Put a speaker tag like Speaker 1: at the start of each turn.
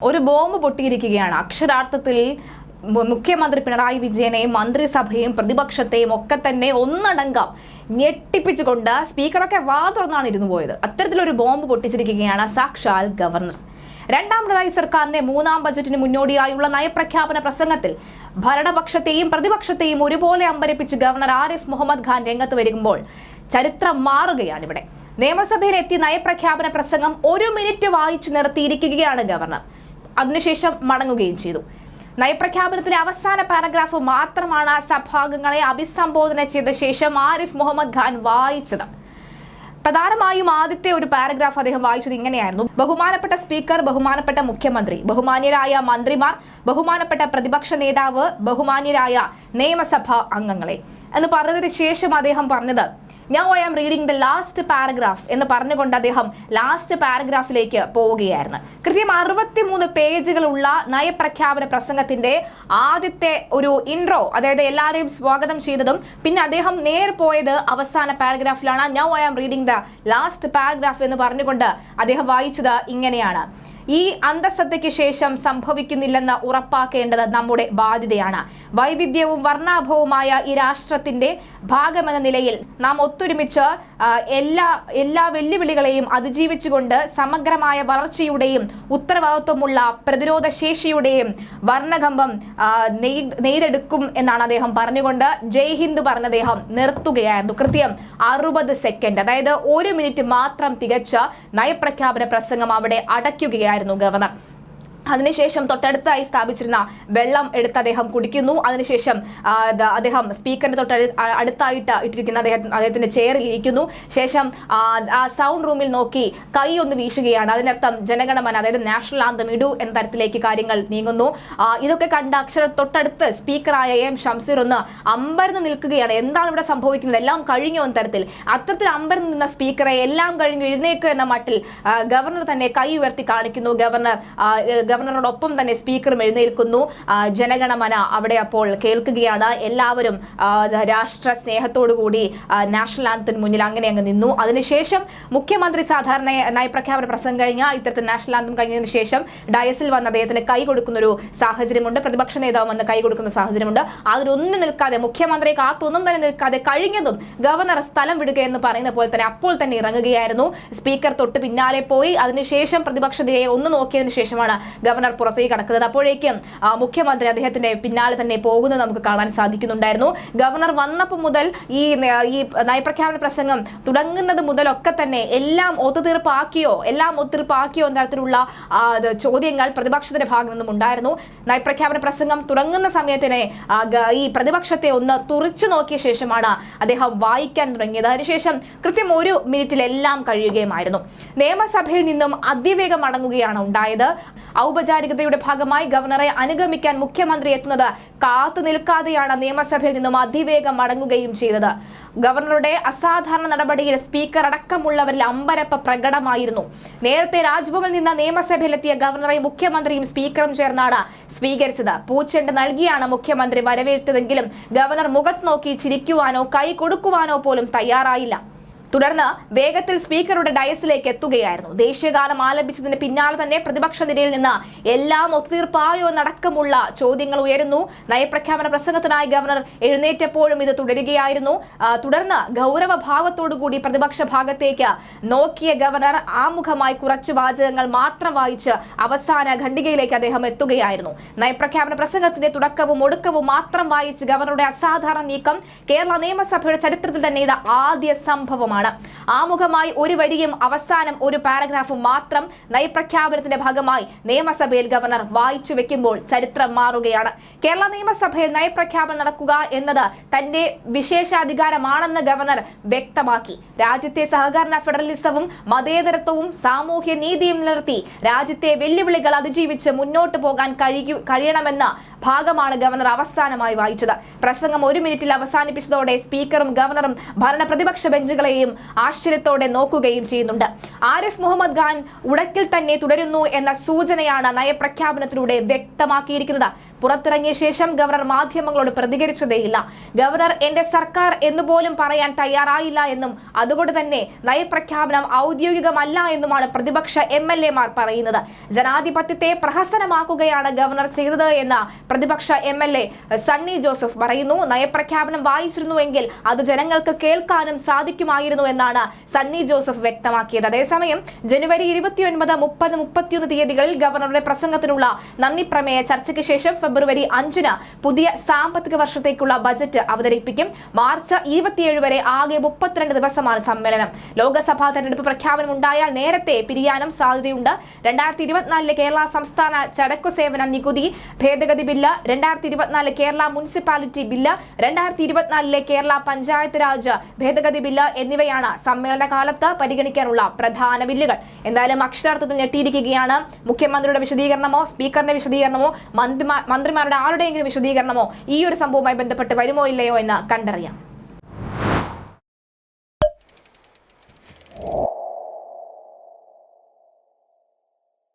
Speaker 1: ഒരു ബോംബ് പൊട്ടിയിരിക്കുകയാണ്. അക്ഷരാർത്ഥത്തിൽ മുഖ്യമന്ത്രി പിണറായി വിജയനെയും മന്ത്രിസഭയും പ്രതിപക്ഷത്തെയും ഒക്കെ തന്നെ ഒന്നടങ്കം ഞെട്ടിപ്പിച്ചുകൊണ്ട് സ്പീക്കറൊക്കെ വാ തുറന്നാണ് ഇരുന്നു പോയത്. അത്തരത്തിലൊരു ബോംബ് പൊട്ടിച്ചിരിക്കുകയാണ് സാക്ഷാൽ ഗവർണർ. രണ്ടാം പിണറായി സർക്കാരിന്റെ മൂന്നാം ബജറ്റിന് മുന്നോടിയായുള്ള നയപ്രഖ്യാപന പ്രസംഗത്തിൽ ഭരണപക്ഷത്തെയും പ്രതിപക്ഷത്തെയും ഒരുപോലെ അമ്പരപ്പിച്ച് ഗവർണർ ആരിഫ് മുഹമ്മദ് ഖാൻ രംഗത്ത് വരുമ്പോൾ ചരിത്രം മാറുകയാണ്. ഇവിടെ നിയമസഭയിലെത്തിയ നയപ്രഖ്യാപന പ്രസംഗം 1 മിനിറ്റ് വായിച്ചു നിർത്തിയിരിക്കുകയാണ് ഗവർണർ. അതിനുശേഷം മടങ്ങുകയും ചെയ്തു. നയപ്രഖ്യാപനത്തിലെ അവസാന പാരഗ്രാഫ് മാത്രമാണ് സഭാംഗങ്ങളെ അഭിസംബോധന ചെയ്ത ശേഷം ആരിഫ് മുഹമ്മദ് ഖാൻ വായിച്ചത്. പ്രധാനമായും ആദ്യത്തെ ഒരു പാരഗ്രാഫ് അദ്ദേഹം വായിച്ചത് ഇങ്ങനെയായിരുന്നു: ബഹുമാനപ്പെട്ട സ്പീക്കർ, ബഹുമാനപ്പെട്ട മുഖ്യമന്ത്രി, ബഹുമാന്യരായ മന്ത്രിമാർ, ബഹുമാനപ്പെട്ട പ്രതിപക്ഷ നേതാവ്, ബഹുമാന്യരായ നിയമസഭാ അംഗങ്ങളെ എന്ന് പറഞ്ഞതിന് ശേഷം അദ്ദേഹം പറഞ്ഞത് "Now I am reading the last paragraph" എന്ന് പറഞ്ഞുകൊണ്ട് അദ്ദേഹം ലാസ്റ്റ് പാരഗ്രാഫിലേക്ക് പോവുകയായിരുന്നു. കൃത്യം 63 പേജുകളുള്ള നയപ്രഖ്യാപന പ്രസംഗത്തിന്റെ ആദ്യത്തെ ഒരു ഇൻട്രോ, അതായത് എല്ലാവരെയും സ്വാഗതം ചെയ്തതും പിന്നെ അദ്ദേഹം നേരെ പോയത് അവസാന പാരഗ്രാഫിലാണ്. "Now I am reading the last paragraph" എന്ന് പറഞ്ഞുകൊണ്ട് അദ്ദേഹം വായിച്ചത് ഇങ്ങനെയാണ്: ഈ അന്തസ്സത്തയ്ക്ക് ശേഷം സംഭവിക്കുന്നില്ലെന്ന് ഉറപ്പാക്കേണ്ടത് നമ്മുടെ ബാധ്യതയാണ്. വൈവിധ്യവും വർണ്ണാഭവുമായ ഈ രാഷ്ട്രത്തിന്റെ ഭാഗമെന്ന നിലയിൽ നാം ഒത്തൊരുമിച്ച് എല്ലാ വെല്ലുവിളികളെയും അതിജീവിച്ചുകൊണ്ട് സമഗ്രമായ വളർച്ചയുടെയും ഉത്തരവാദിത്വമുള്ള പ്രതിരോധ ശേഷിയുടെയും വർണ്ണകമ്പം നെയ്തെടുക്കും എന്നാണ് അദ്ദേഹം പറഞ്ഞുകൊണ്ട് ജയ് ഹിന്ദ് പറഞ്ഞ അദ്ദേഹം നിർത്തുകയായിരുന്നു. കൃത്യം 60 സെക്കൻഡ്, അതായത് 1 മിനിറ്റ് മാത്രം തികച്ച നയപ്രഖ്യാപന പ്രസംഗം അവിടെ അടയ്ക്കുകയായിരുന്നു ഗവർണർ. അതിനുശേഷം തൊട്ടടുത്തായി സ്ഥാപിച്ചിരുന്ന വെള്ളം എടുത്ത് അദ്ദേഹം കുടിക്കുന്നു. അതിനുശേഷം അദ്ദേഹം സ്പീക്കറിന്റെ അടുത്തായിട്ട് ഇട്ടിരിക്കുന്ന അദ്ദേഹത്തിന്റെ ചെയറിൽ ഇരിക്കുന്നു. ശേഷം ആ സൗണ്ട് റൂമിൽ നോക്കി കൈ ഒന്ന് വീശുകയാണ്. അതിനർത്ഥം ജനഗണമന, അതായത് നാഷണൽ ആന്തം ഇടൂ എന്ന തരത്തിലേക്ക് കാര്യങ്ങൾ നീങ്ങുന്നു. ഇതൊക്കെ കണ്ട തൊട്ടടുത്ത് സ്പീക്കറായ എം ഷംസീർ ഒന്ന് അമ്പരന്ന് നിൽക്കുകയാണ്. എന്താണ് ഇവിടെ സംഭവിക്കുന്നത്, എല്ലാം കഴിഞ്ഞു എന്ന തരത്തിൽ. അത്തരത്തിൽ അമ്പരന്ന് നിന്ന സ്പീക്കറെ എല്ലാം കഴിഞ്ഞു എഴുന്നേൽക്കുക എന്ന മട്ടിൽ ഗവർണർ തന്നെ കൈ ഉയർത്തി കാണിക്കുന്നു. ഗവർണറോടൊപ്പം തന്നെ സ്പീക്കറും എഴുന്നേൽക്കുന്നു. ജനഗണമന അവിടെ അപ്പോൾ കേൾക്കുകയാണ്. എല്ലാവരും രാഷ്ട്ര സ്നേഹത്തോടുകൂടി നാഷണൽ ആന്തത്തിന് മുന്നിൽ അങ്ങനെ അങ്ങ് നിന്നു. അതിനുശേഷം മുഖ്യമന്ത്രി സാധാരണ നയപ്രഖ്യാപന പ്രസംഗം കഴിഞ്ഞ ഇത്തരത്തിൽ നാഷണൽ ആന്തം കഴിഞ്ഞതിന് ശേഷം ഡയസിൽ വന്ന് അദ്ദേഹത്തിന് കൈ കൊടുക്കുന്നൊരു സാഹചര്യമുണ്ട്. പ്രതിപക്ഷ നേതാവ് വന്ന് കൈ കൊടുക്കുന്ന സാഹചര്യമുണ്ട്. അതിലൊന്നും നിൽക്കാതെ, മുഖ്യമന്ത്രിയെ കാത്തൊന്നും തന്നെ നിൽക്കാതെ കഴിഞ്ഞതും ഗവർണർ സ്ഥലം വിടുക എന്ന് പറയുന്ന പോലെ തന്നെ അപ്പോൾ തന്നെ ഇറങ്ങുകയായിരുന്നു. സ്പീക്കർ തൊട്ട് പിന്നാലെ പോയി. അതിനുശേഷം പ്രതിപക്ഷതയെ ഒന്ന് നോക്കിയതിനു ശേഷമാണ് ഗവർണർ പുറത്തേക്ക് കടക്കുന്നത്. അപ്പോഴേക്കും മുഖ്യമന്ത്രി അദ്ദേഹത്തിന്റെ പിന്നാലെ തന്നെ പോകുന്നത് നമുക്ക് കാണാൻ സാധിക്കുന്നുണ്ടായിരുന്നു. ഗവർണർ വന്നപ്പോൾ മുതൽ ഈ നയപ്രഖ്യാപന പ്രസംഗം തുടങ്ങുന്നത് മുതലൊക്കെ തന്നെ എല്ലാം ഒത്തുതീർപ്പാക്കിയോ എന്ന തരത്തിലുള്ള ചോദ്യങ്ങൾ പ്രതിപക്ഷത്തിന്റെ ഭാഗത്തു നിന്നും ഉണ്ടായിരുന്നു. നയപ്രഖ്യാപന പ്രസംഗം തുടങ്ങുന്ന സമയത്തിന് ഈ പ്രതിപക്ഷത്തെ ഒന്ന് തുറിച്ചു നോക്കിയ ശേഷമാണ് അദ്ദേഹം വായിക്കാൻ തുടങ്ങിയത്. അതിനുശേഷം കൃത്യം 1 മിനിറ്റിൽ എല്ലാം കഴിയുകയുമായിരുന്നു. നിയമസഭയിൽ നിന്നും അതിവേഗം മടങ്ങുകയാണ് ഉണ്ടായത്. ഔപചാരികതയുടെ ഭാഗമായി ഗവർണറെ അനുഗമിക്കാൻ മുഖ്യമന്ത്രി എത്തുന്നത് കാത്തു നിൽക്കാതെയാണ് നിയമസഭയിൽ നിന്നും അതിവേഗം മടങ്ങുകയും ചെയ്തത്. ഗവർണറുടെ അസാധാരണ നടപടിയിൽ സ്പീക്കർ അടക്കമുള്ളവരിൽ അമ്പരപ്പ് പ്രകടമായിരുന്നു. നേരത്തെ രാജ്ഭവനിൽ നിന്ന് നിയമസഭയിലെത്തിയ ഗവർണറെ മുഖ്യമന്ത്രിയും സ്പീക്കറും ചേർന്നാണ് സ്വീകരിച്ചത്. പൂച്ചെണ്ട് നൽകിയാണ് മുഖ്യമന്ത്രി വരവേറ്റതെങ്കിലും ഗവർണർ മുഖത്ത് നോക്കി ചിരിക്കുവാനോ കൈ കൊടുക്കുവാനോ പോലും തയ്യാറായില്ല. തുടർന്ന് വേഗത്തിൽ സ്പീക്കറുടെ ഡയസിലേക്ക് എത്തുകയായിരുന്നു. ദേശീയഗാനം ആലപിച്ചതിന് പിന്നാലെ തന്നെ പ്രതിപക്ഷ നിരയിൽ നിന്ന് എല്ലാം ഒത്തുതീർപ്പായോ എന്നടക്കമുള്ള ചോദ്യങ്ങൾ ഉയരുന്നു. നയപ്രഖ്യാപന പ്രസംഗത്തിനായി ഗവർണർ എഴുന്നേറ്റപ്പോഴും ഇത് തുടരുകയായിരുന്നു. തുടർന്ന് ഗൗരവഭാവത്തോടുകൂടി പ്രതിപക്ഷ ഭാഗത്തേക്ക് നോക്കിയ ഗവർണർ ആമുഖമായി കുറച്ച് വാചകങ്ങൾ മാത്രം വായിച്ച് അവസാന ഖണ്ഡികയിലേക്ക് അദ്ദേഹം എത്തുകയായിരുന്നു. നയപ്രഖ്യാപന പ്രസംഗത്തിന്റെ തുടക്കവും ഒടുക്കവും മാത്രം വായിച്ച് ഗവർണറുടെ അസാധാരണ നീക്കം കേരള നിയമസഭയുടെ ചരിത്രത്തിൽ തന്നെ ഇത് ആദ്യ സംഭവമാണ്. ആമുഖമായി ഒരു വരിയും അവസാനം ഒരു പാരഗ്രാഫും മാത്രം നയപ്രഖ്യാപനത്തിന്റെ ഭാഗമായി നിയമസഭയിൽ ഗവർണർ വായിച്ചു വെക്കുമ്പോൾ ചരിത്രം മാറുകയാണ്. കേരള നിയമസഭയിൽ നയപ്രഖ്യാപനം നടക്കുക എന്നത് തന്റെ വിശേഷാധികാരമാണെന്ന് ഗവർണർ വ്യക്തമാക്കി. രാജ്യത്തെ സഹകരണ ഫെഡറലിസവും മതേതരത്വവും സാമൂഹ്യ നീതിയും നിലനിർത്തി രാജ്യത്തെ വെല്ലുവിളികൾ അതിജീവിച്ച് മുന്നോട്ട് പോകാൻ കഴിയണമെന്ന ഭാഗമാണ് ഗവർണർ അവസാനമായി വായിച്ചത്. പ്രസംഗം 1 മിനിറ്റിൽ അവസാനിപ്പിച്ചതോടെ സ്പീക്കറും ഗവർണറും ഭരണ പ്രതിപക്ഷ ബെഞ്ചുകളെയും ആശ്ചര്യത്തോടെ നോക്കുകയും ചെയ്യുന്നുണ്ട്. ആരിഫ് മുഹമ്മദ് ഖാൻ ഉടക്കിൽ തന്നെ തുടരുന്നു എന്ന സൂചനയാണ് നയപ്രഖ്യാപനത്തിലൂടെ വ്യക്തമാക്കിയിരിക്കുന്നത്. പുറത്തിറങ്ങിയ ശേഷം ഗവർണർ മാധ്യമങ്ങളോട് പ്രതികരിച്ചതേയില്ല. ഗവർണർ എന്റെ സർക്കാർ എന്നുപോലും പറയാൻ തയ്യാറായില്ല എന്നും അതുകൊണ്ട് തന്നെ നയപ്രഖ്യാപനം ഔദ്യോഗികമല്ല എന്നുമാണ് പ്രതിപക്ഷ MLA-മാർ പറയുന്നത്. ജനാധിപത്യത്തെ പ്രഹസനമാക്കുകയാണ് ഗവർണർ ചെയ്തത് എന്ന് പ്രതിപക്ഷ MLA സണ്ണി ജോസഫ് പറയുന്നു. നയപ്രഖ്യാപനം വായിച്ചിരുന്നുവെങ്കിൽ അത് ജനങ്ങൾക്ക് കേൾക്കാനും സാധിക്കുമായിരുന്നു എന്നാണ് സണ്ണി ജോസഫ് വ്യക്തമാക്കിയത്. അതേസമയം ജനുവരി 29, 30, 31 തീയതികളിൽ ഗവർണറുടെ പ്രസംഗത്തിനുള്ള നന്ദി പ്രമേയ ചർച്ചയ്ക്ക് ശേഷം ഫെബ്രുവരി 5-ന് പുതിയ സാമ്പത്തിക വർഷത്തേക്കുള്ള ബജറ്റ് അവതരിപ്പിക്കും. മാർച്ച് 27 വരെ ആകെ 32 ദിവസമാണ് സമ്മേളനം. ലോക്സഭാ തെരഞ്ഞെടുപ്പ് പ്രഖ്യാപനം ഉണ്ടായാൽ നേരത്തെ പിരിയാനും സാധ്യതയുണ്ട്. 2024 കേരള സംസ്ഥാന ചരക്കു സേവന നികുതി ഭേദഗതി bill, 2024 Kerala municipality bill, 2024 Kerala panchayat Raj ഭേദഗതി ബില്ല് എന്നിവയാണ് സമ്മേളന കാലത്ത് പരിഗണിക്കാനുള്ള പ്രധാന ബില്ലുകൾ. എന്തായാലും അക്ഷരാർത്ഥത്തിൽ ഞെട്ടിയിരിക്കുകയാണ്. മുഖ്യമന്ത്രിയുടെ വിശദീകരണമോ സ്പീക്കറിന്റെ വിശദീകരണമോ മന്ത്രിമാരുടെ ആരുടെയെങ്കിലും വിശദീകരണമോ ഈ ഒരു സംഭവവുമായി ബന്ധപ്പെട്ട് വരുമോ ഇല്ലയോ എന്ന് കണ്ടറിയാം.